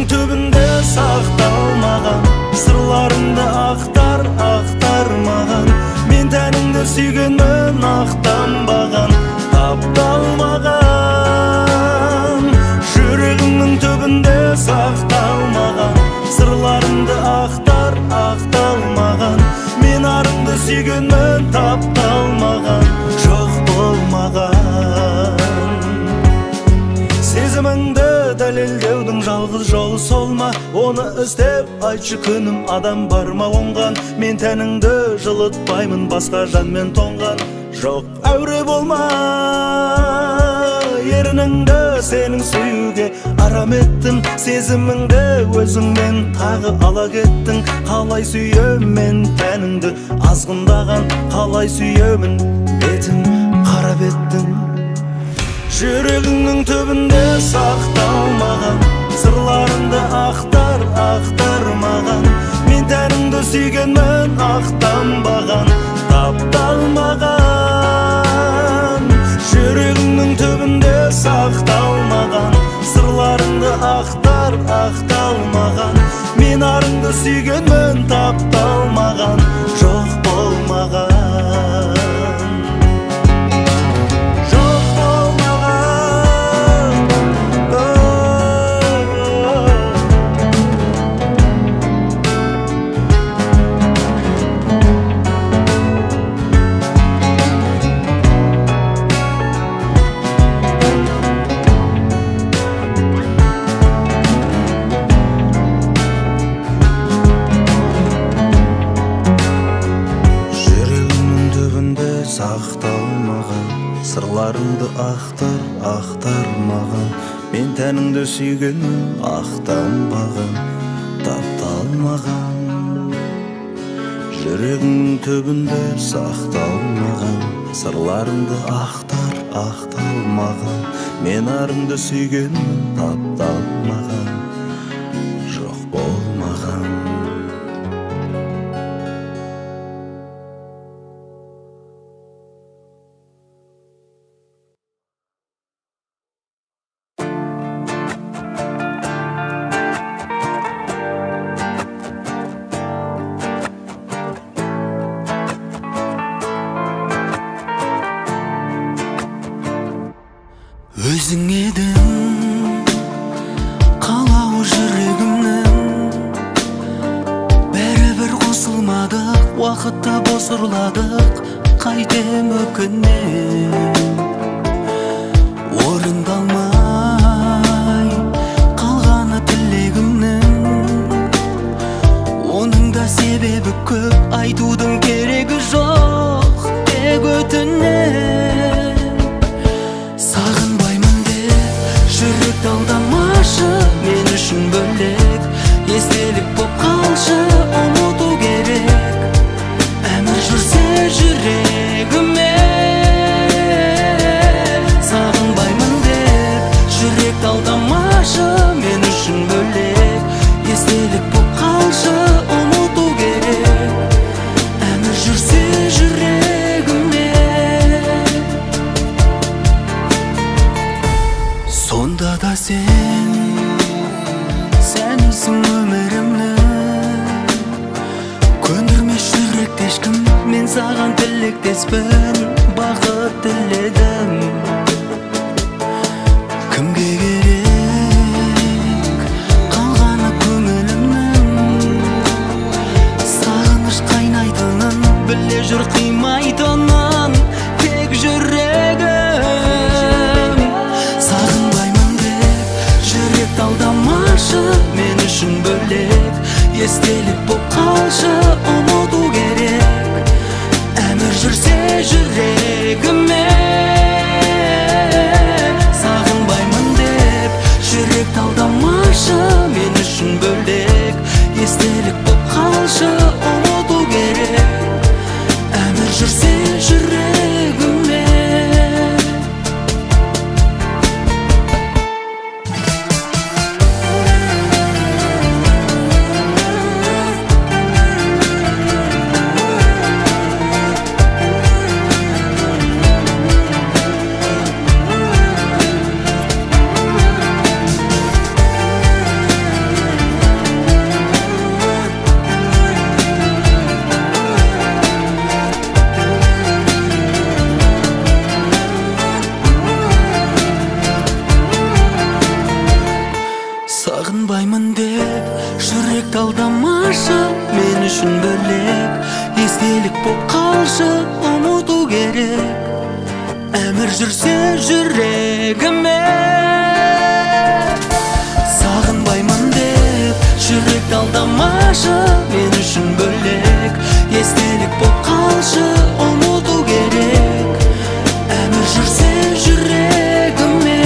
түбінде сақталмаған сырларыңды ақтармаған, мен тәніңді сүйгенмін ақтанбаған, тапталмаған. Жүрегімнің түбінде сақталмаған сырларыңды ақталмаған, мен арыңды сүйгенмін тапталмаған, жоқ болмаған. Сезіміңді дәлелдеудің жалғыз жолы сол ма? Оны іздеп айтшы күнім, адам бар ма оңған? Мен тәніңді жылытпаймын, басқа жанмен тоңған. Жоқ, әуре болма, ерініңді сенің сүюге арам еттім. Сезіміңді өзіңмен тағы ала кеттің. Қалай сүйемін тәніңді азғындаған, қалай сүйемін бетін қарап еттің. Жүрегіңнің түбінде сақталмаған сырларыңды ақтармаған, мен тәніңді сүйгенмін ақтанбаған, тапталмаған. Жүрегіңнің түбінде сақталмаған сырларыңды ақталмаған, мен арыңды сүйгенмін тапталмаған, жоқ болмаған. Сырларыңды ақтармаған, мен тәніңді сүйгенмін ақтанбаған, тапталмаған. Жүрегіңнің түбінде сақталмаған сырларыңды ақталмаған, мен арыңды сүйгенмін тапталмаған, жоқ болмаған. Өзің едің қалау жүрегімнің, бәрібір қосылмадық, уақытта бос ұрладық, қайтем өкінем. Орындалмай қалғаны тілегімнің, оның да себебі көп, айтудың керегі жоқ, тек өтінем. Жүректі алдамашы, мен үшін бөлек, естелік боп қалшы, ұмыту керек. Әмір жүрсе жүрегіме, сағынбаймын деп. Жүректі алдамашы, мен үшін бөлек, естелік боп қалшы, ұмыту керек. Әмір жүрсе жүрегіме, сонда да сенсің өмірімнің, көндірмес жүректі ешкім, мен саған тілектеспін, бақыт тіледім. Кімге керек қалғаны көңілімнің, сағыныш қайнайтынын біле жүр, қимайтынын тек жүрегім. Сағынбаймын деп жүректі алдамашы, мен үшін бөлек, естелік боп қалшы, ұмыту керек. Әмір жүрсе жүрегіме, Сағынбаймын деп жүректі алдамашы, мен үшін бөлек естелік боп қалшы, ұмыту керек әмір жүрсе жүрегіме. Сағынбаймын деп жүректі алдамашы, мен үшін бөлек естелік боп қалшы, ұмыту керек әмір жүрсе жүрегіме.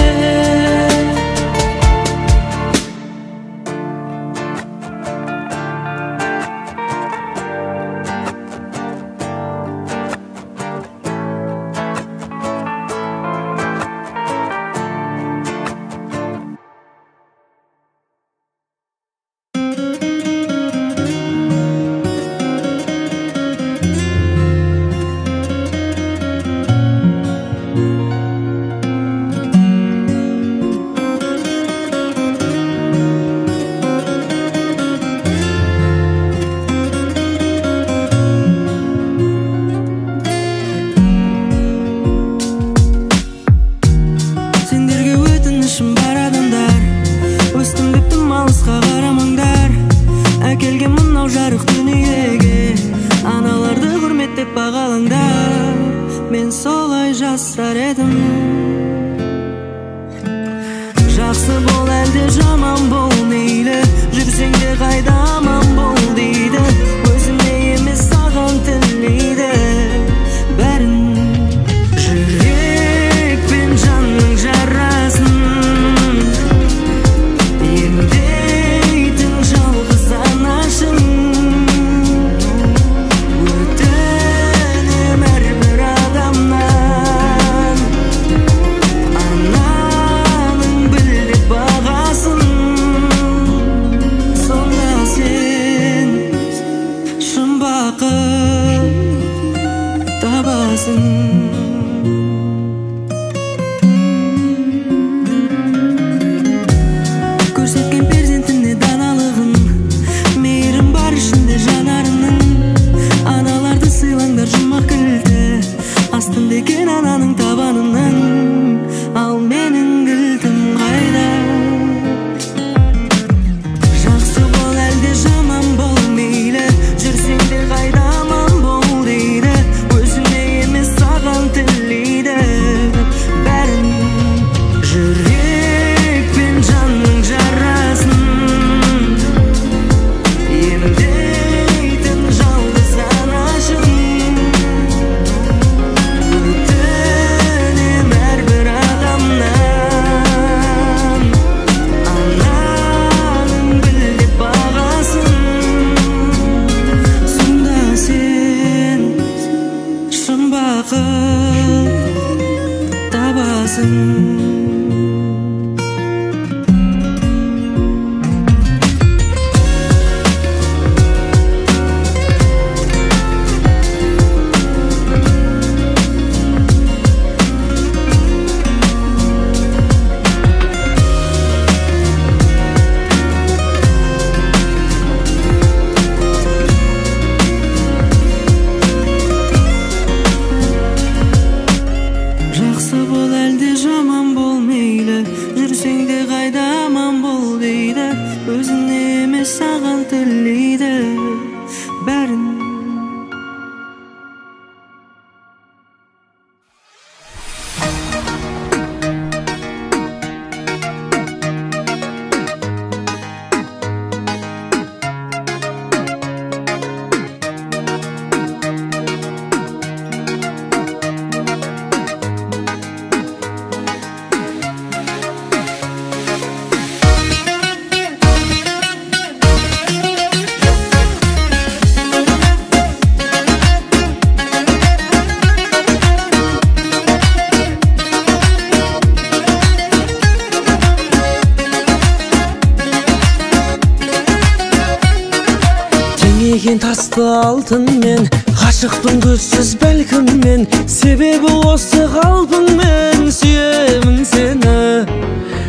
Tasты алтын мен ғашықпын көзсіз бәлкім мен, себебі осы қалпың мен сүйемін сені.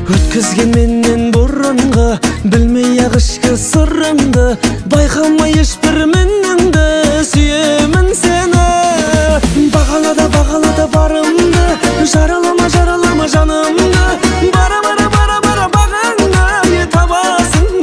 Өткізген менен бұрынғы білмей-ақ ішкі сырымды, байқамай ешбір мініңді сүйемін сені. Бағалада барымды, жаралама жанымды, бара бағаңды не табасың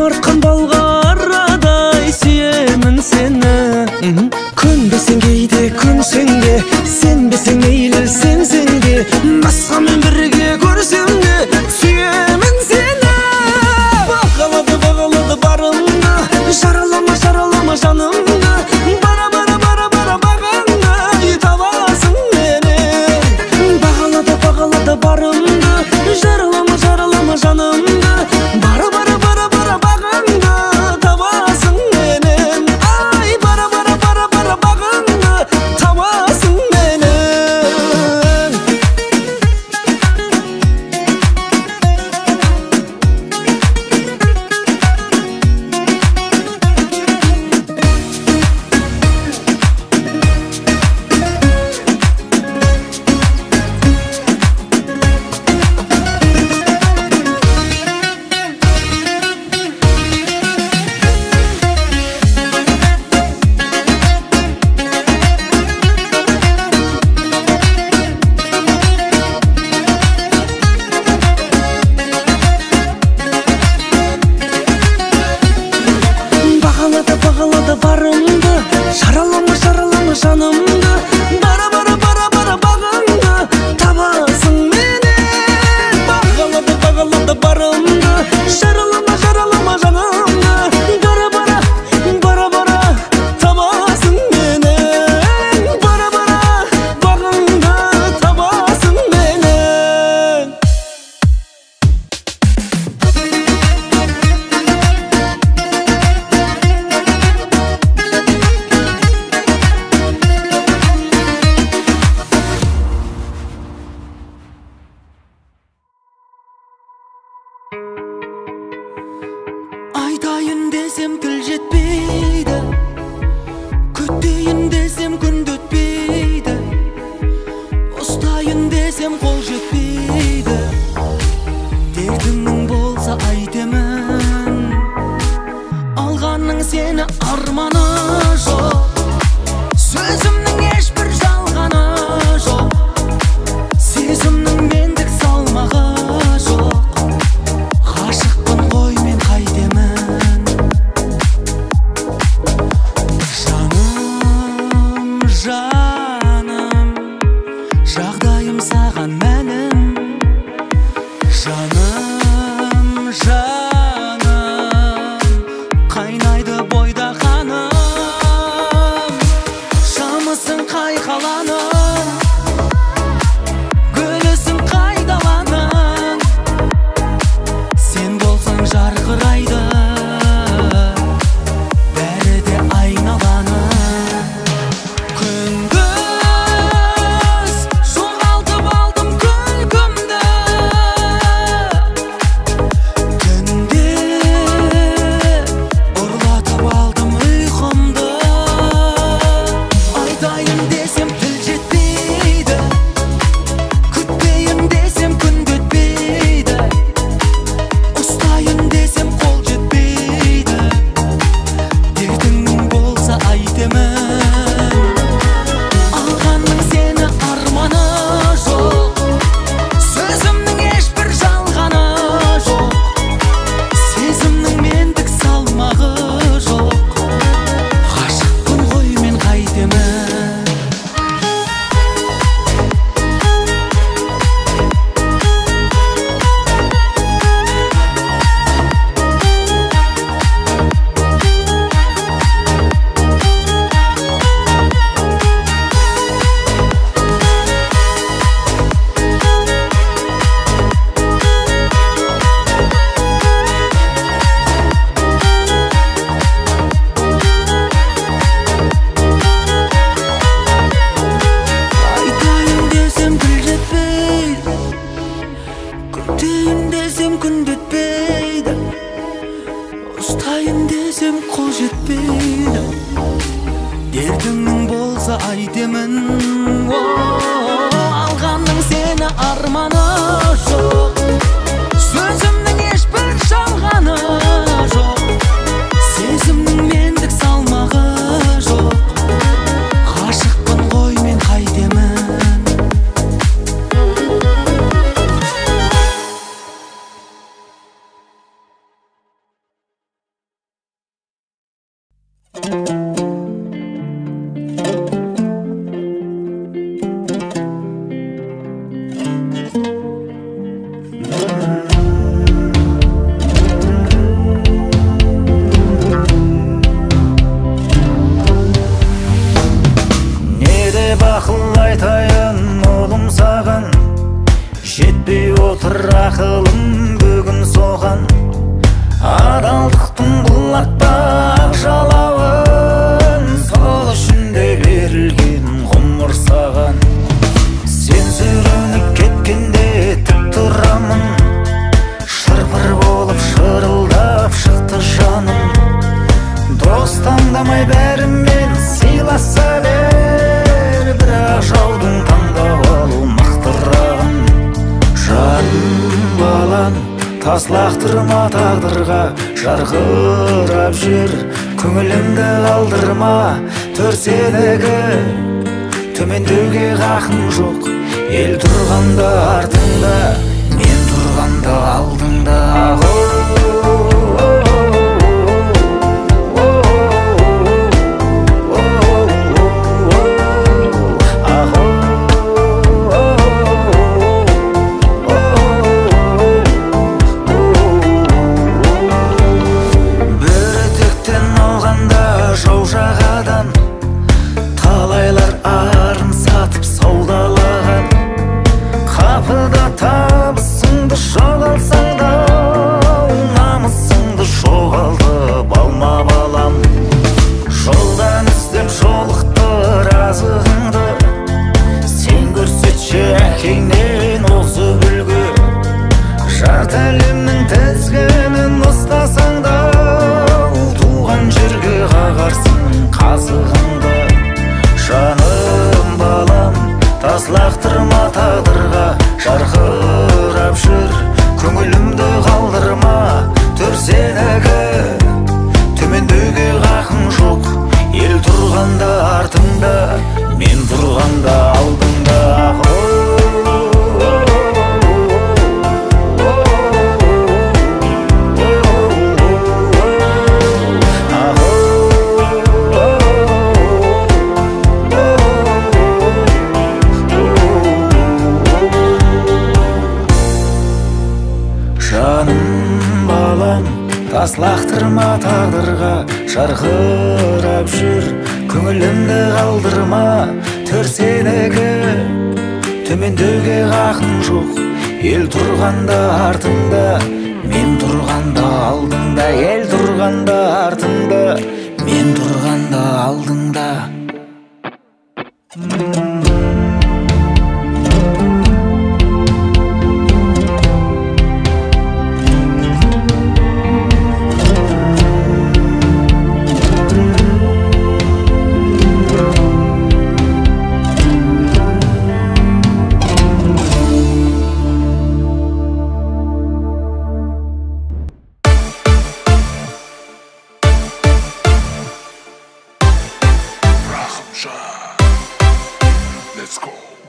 артқан балғарадай сүйемін сені. Көнбесең кейде көнсең де, сенбесең мейлі сенсең де, басқамен бірге көрсең де сүйемін сені. Бағалады барымды, жаралама жанымды, бара бағаңды табасың менен. Бағалады барымды, жаралама жанымды, бара бағаңды табасың менен. Ай, бара бағаңды табасың менен. Бағалады барымды, жаралама жанымды, бара бағаңды табасың менен. Бағалады барымды, жаралама жанымды, бара табасың менен. Бара бағаңды табасың менен. Айтайын десем тіл жетпейді, күтейін десем күн өтпейді, ұстайын десем қол жетпейді. Дертіңнің болса айтемін, алғанның сені арманы жоқ, сөзімнің ешбір жалғаны жоқ, сезімнің мендік салмағы жоқ. Ғашықпын ғой мен қайтемін. Жаным, жағдайым саған мәлім. Жаным, қайнайды бойда қаным. Шамысың қай қаланың, гүлісің қай даланың. Сен болсаң жарқырайды бәрі де айналаның. Күндіз жоғалтып алдым күлкімді, түнде ұрлатып алдым ұйқымды. Айтайын десем тіл жетпейді, күтпейін десем күн өтпейді, ұстайын десем қол жетпейді. Дертіңнің болса айтемін, алғанның сені арманы жоқ, сөзімнің ешбір жалғаны жоқ, сезімнің мендік салмағы жоқ. Ғашықпын ғой мен қайтемін. Айтайын десем тіл жетпейді, күтейін десем күн өтпейді, ұстайын десем қол жетпейді. Дертіңнің болса айтемін, алғанның сені арманы жоқ, сөзімнің ешбір жалғаны жоқ, сезімнің мендік салмағы жоқ. Ғашықпын ғой мен қайтемін. Ақыл айтайын олым саған, жетпей отыр ақылым бүгін соған. Адалдықтың бұлатпақ жалауын, сол үшін де берілген ғұмыр саған. Сен сүрініп кеткенде тік тұрамын, шыр-пыр болып шырылдап шықты жаным. Дос таңдамай бәрімен сыйласа бер, бірақ жаудың таңдап алу мықтырағын. Жаным балам, тас лақтырма тағдырға, жарқырап жүр, көңілімді қалдырма. Төрсенегі төмендеуге хақың жоқ, ел тұрғанда артыңда, мен тұрғанда алдыңда. Талайлар арын сатып саудалаған, қапыда табысыңды жоғалсаң да, намысыңды жоғалтып алма балам. Жолдан іздеп жолықтыр азығыңды, сен көрсетші әкеңнен озып үлгі. Жарты әлемнің тізгінін ұстасаң да, туған жерге қағарсың қазығыңды. Жаным балам, тас лақтырма тағдырға, жарқырап жүр, көңілімді қалдырма. Төрсенегі төмендеуге хақың жоқ, ел тұрғанда артыңда, мен тұрғанда алдыңда. Жаным балам, тас лақтырма тағдырға, жарқырап жүр, көңілімді қалдырма. Төрсенегі төмендеуге хақың жоқ, ел тұрғанда артыңда, мен тұрғанда алдыңда. Ел тұрғанда артыңда, мен тұрғанда алдыңда.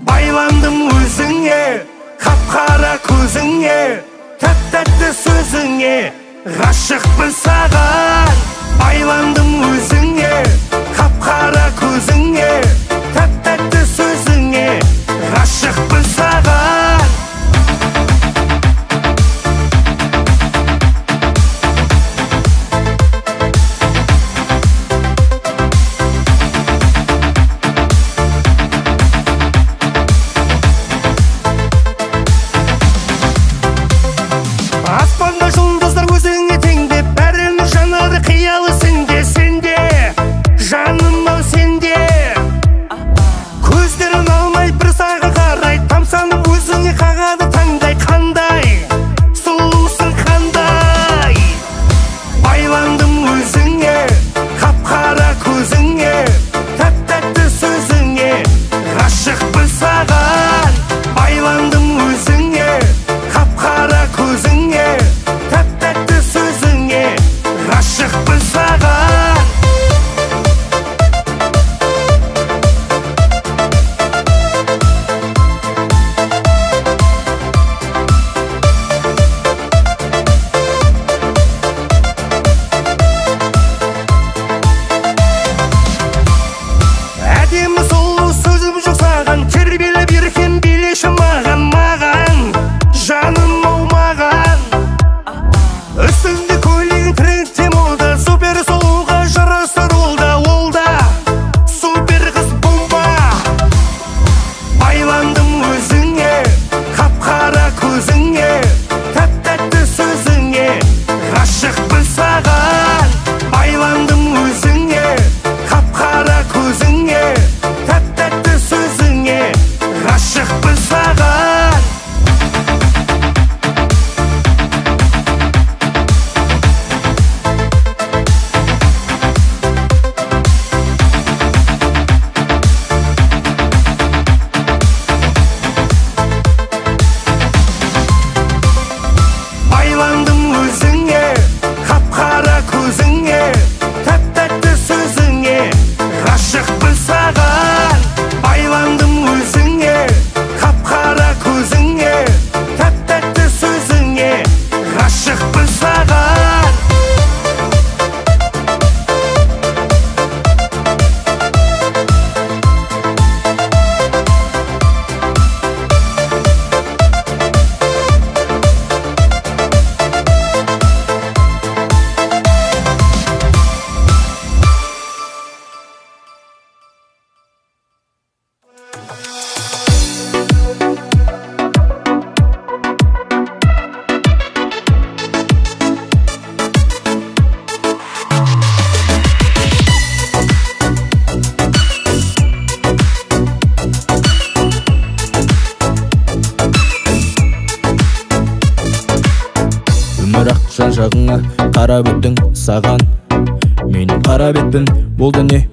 Байландым өзіңе, қап-қара көзіңе, тәп-тәтті сөзіңе, ғашықпын саған. Байландым өзіңе, қап-қара көзіңе, тәп-тәтті сөзіңе, ғашықпын саған. Аспанда жұлдыздар өзіңе теңдеп, бәрін sağan. Baylandım özüңe, kapkara көзүңе, тәп-тәтті сөзүңе, ғашықпын саған. Baylandım özüңе, kapkara көзүңе, тәп-тәтті сөзүңе, ғашықпын саған. Baylandım özüңе, kapkara көзүңе, тәп-тәтті сөзүңе, ғашықпын саған. Өмір ақ жан-жағыңа қарап өттің саған. Менің қара бетпін, бұл дүние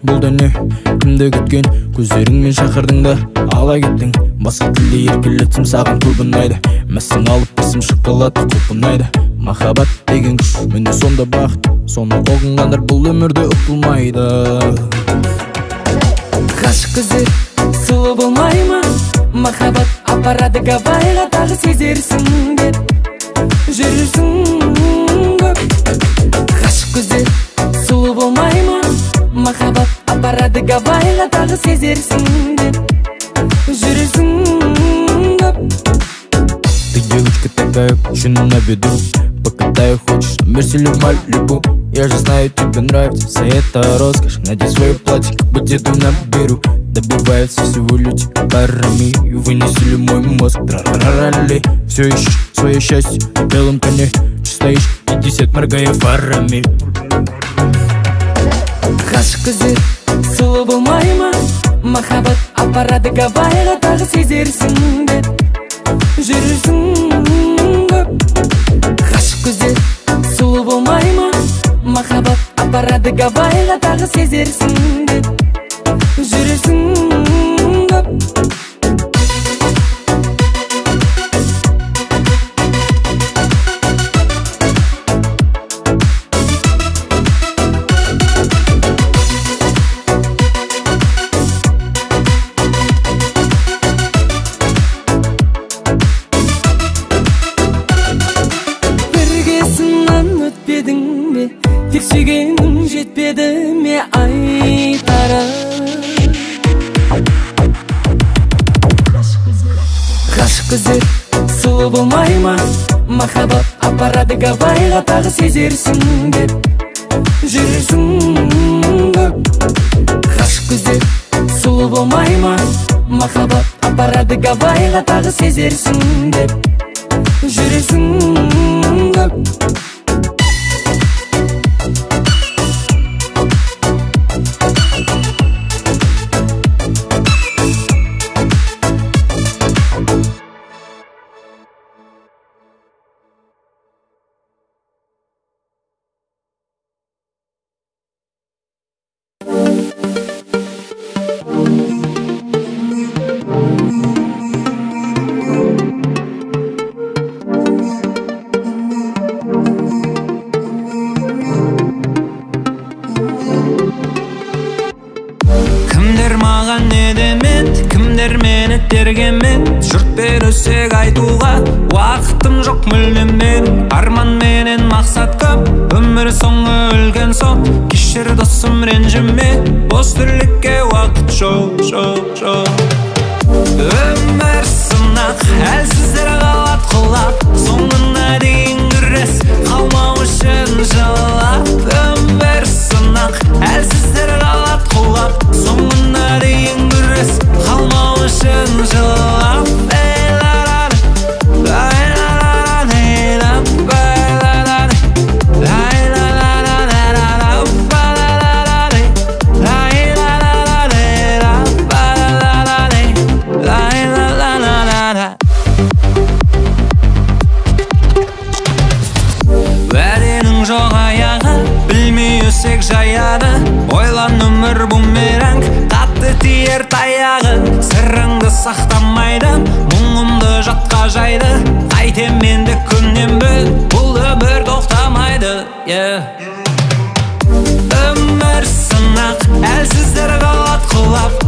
кімді күткен, көздеріңмен шақырдың да ала кеттің. Басқа тілде еркелетсем саған көп ұнайды, мәссің алып бесім шоколад көп ұнайды. Махаббат деген күш, міне сонда бақыт, соны ұғынғандар бұл өмірде ұтылмайды. Ғашық көздер сұлу болмай ма? Махаббат апарады Гавайға, тағы сезерсің деп жүрсің көп. Ғашық көздер сұлу болмай ма? Махаббат апарады Гавайға, тағы сезерсің деп жүрсің көп. Ты девочка такая, очень на виду. Покатаю, хочешь, мерсилю Малибу. Я же знаю, тебе нравится вся эта роскошь. Надень свое платье, как бы деду наберу. Добивается всего люди парами, и вынесли мой мозг. Тра-ра-ра-ли. Все ищешь свое счастье на белом коне. Ты стоишь 50, моргая фарами. Ғашық көздер сұлу болмай ма? Махаббат апарады Гавайға, тағы сезерсің деп жүрсің көп. Ғашық көздер сұлу болмай ма? Махаббат апарады Гавайға, тағы сезерсің деп жүрсің көп. Тек сүйгенің жетпеді ме айтарым? Ғашық көздер сұлу болмай ма? Махаббат апарады Гавайға, тағы сезерсің деп жүрсің көп. Ғашық көздер сұлу болмай ма? Махаббат апарады Гавайға, тағы сезерсің деп жүрсің көп. тергенмен жұрт берісек айтуға уақытым жоқ мүлдем менің. Арман менен мақсат көп, өмір соңы өлген соң. Кешір досым ренжіме, бос тірлікке уақыт жоқ. Өмір сынақ, әлсіздер қалат құлап, соңына дейін күрес, қалмау үшін жылап. Өмір сынақ, әлсіздер қалат құлап, соңына дейін күрес, қалмау үшін жылап. La la la бумеранг, қатты тиер таяғын, сырыңды сақтамайды, мұңымды жатқа жайды, қайтем менді күннен бөл, бұл өмір тоқтамайды. Өмір сынақ, әлсіздер қалат құлап,